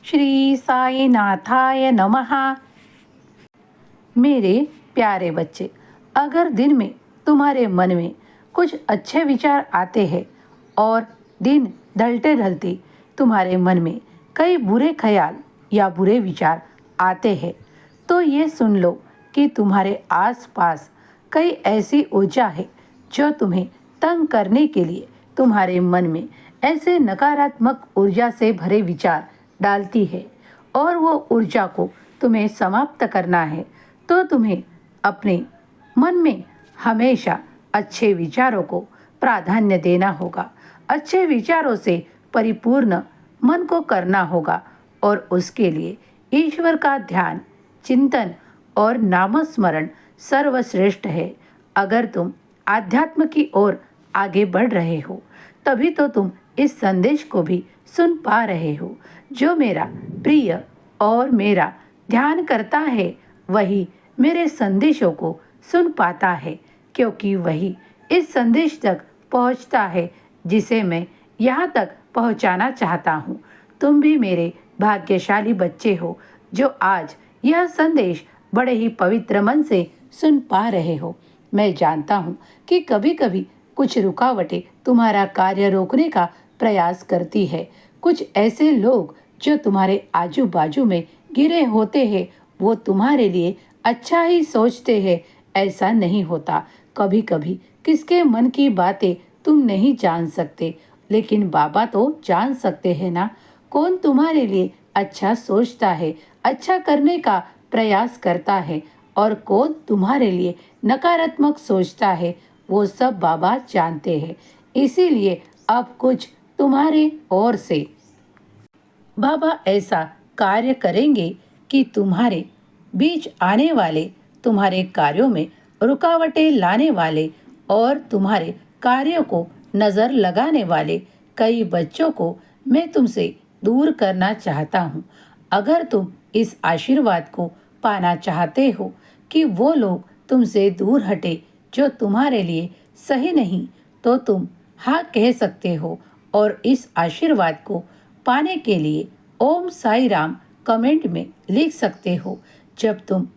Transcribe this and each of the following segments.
श्री साई नाथाय नमः। मेरे प्यारे बच्चे, अगर दिन में तुम्हारे मन में कुछ अच्छे विचार आते हैं और दिन ढलते ढलते तुम्हारे मन में कई बुरे ख्याल या बुरे विचार आते हैं, तो ये सुन लो कि तुम्हारे आसपास कई ऐसी ऊर्जा है जो तुम्हें तंग करने के लिए तुम्हारे मन में ऐसे नकारात्मक ऊर्जा से भरे विचार डालती है और वो ऊर्जा को तुम्हें समाप्त करना है। तो तुम्हें अपने मन में हमेशा अच्छे विचारों को प्राधान्य देना होगा, अच्छे विचारों से परिपूर्ण मन को करना होगा और उसके लिए ईश्वर का ध्यान, चिंतन और नामस्मरण सर्वश्रेष्ठ है। अगर तुम आध्यात्म की ओर आगे बढ़ रहे हो तभी तो तुम इस संदेश को भी सुन पा रहे हो। जो मेरा प्रिय और मेरा ध्यान करता है वही मेरे संदेशों को सुन पाता है, क्योंकि वही इस संदेश तक पहुंचता है जिसे मैं यहाँ तक पहुंचाना चाहता हूँ। तुम भी मेरे भाग्यशाली बच्चे हो जो आज यह संदेश बड़े ही पवित्र मन से सुन पा रहे हो। मैं जानता हूँ कि कभी कभी कुछ रुकावटें तुम्हारा कार्य रोकने का प्रयास करती है। कुछ ऐसे लोग जो तुम्हारे आजू बाजू में घिरे होते हैं वो तुम्हारे लिए अच्छा ही सोचते हैं, ऐसा नहीं होता। कभी कभी किसके मन की बातें तुम नहीं जान सकते, लेकिन बाबा तो जान सकते हैं ना, कौन तुम्हारे लिए अच्छा सोचता है, अच्छा करने का प्रयास करता है और कौन तुम्हारे लिए नकारात्मक सोचता है, वो सब बाबा जानते हैं। इसीलिए अब कुछ तुम्हारे ओर से बाबा ऐसा कार्य करेंगे कि तुम्हारे बीच आने वाले, तुम्हारे कार्यों में रुकावटें लाने वाले और तुम्हारे कार्यों को नज़र लगाने वाले कई बच्चों को मैं तुमसे दूर करना चाहता हूँ। अगर तुम इस आशीर्वाद को पाना चाहते हो कि वो लोग तुमसे दूर हटे जो तुम्हारे लिए सही नहीं, तो तुम हाँ कह सकते हो और इस आशीर्वाद को पाने के लिए ओम साई राम कमेंट में लिख सकते हो। जब तुम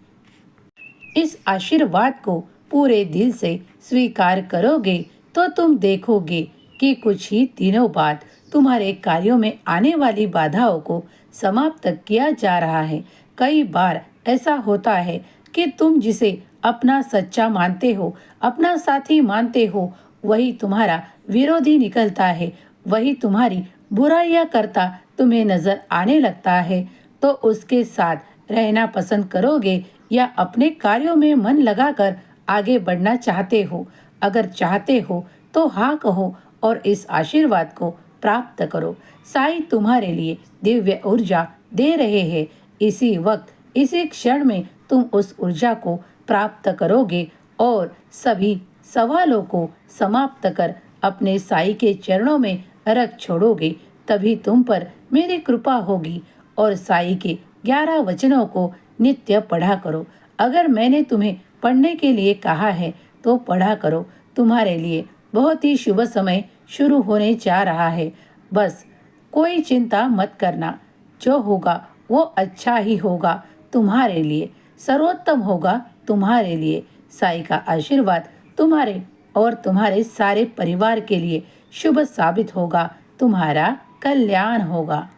इस आशीर्वाद को पूरे दिल से स्वीकार करोगे तो तुम देखोगे कि कुछ ही दिनों बाद तुम्हारे कार्यों में आने वाली बाधाओं को समाप्त किया जा रहा है। कई बार ऐसा होता है कि तुम जिसे अपना सच्चा मानते हो, अपना साथी मानते हो, वही तुम्हारा विरोधी निकलता है, वही तुम्हारी बुराइयां करता तुम्हें नजर आने लगता है। तो उसके साथ रहना पसंद करोगे या अपने कार्यों में मन लगाकर आगे बढ़ना चाहते हो? अगर चाहते हो तो हाँ कहो और इस आशीर्वाद को प्राप्त करो। साईं तुम्हारे लिए दिव्य ऊर्जा दे रहे हैं। इसी वक्त, इसी क्षण में तुम उस ऊर्जा को प्राप्त करोगे और सभी सवालों को समाप्त कर अपने साईं के चरणों में रख छोड़ोगे। तभी तुम पर मेरी कृपा होगी। और साईं के 11 वचनों को नित्य पढ़ा करो। अगर मैंने तुम्हें पढ़ने के लिए कहा है तो पढ़ा करो। तुम्हारे लिए बहुत ही शुभ समय शुरू होने जा रहा है। बस कोई चिंता मत करना, जो होगा वो अच्छा ही होगा, तुम्हारे लिए सर्वोत्तम होगा। तुम्हारे लिए साईं का आशीर्वाद तुम्हारे और तुम्हारे सारे परिवार के लिए शुभ साबित होगा। तुम्हारा कल्याण होगा।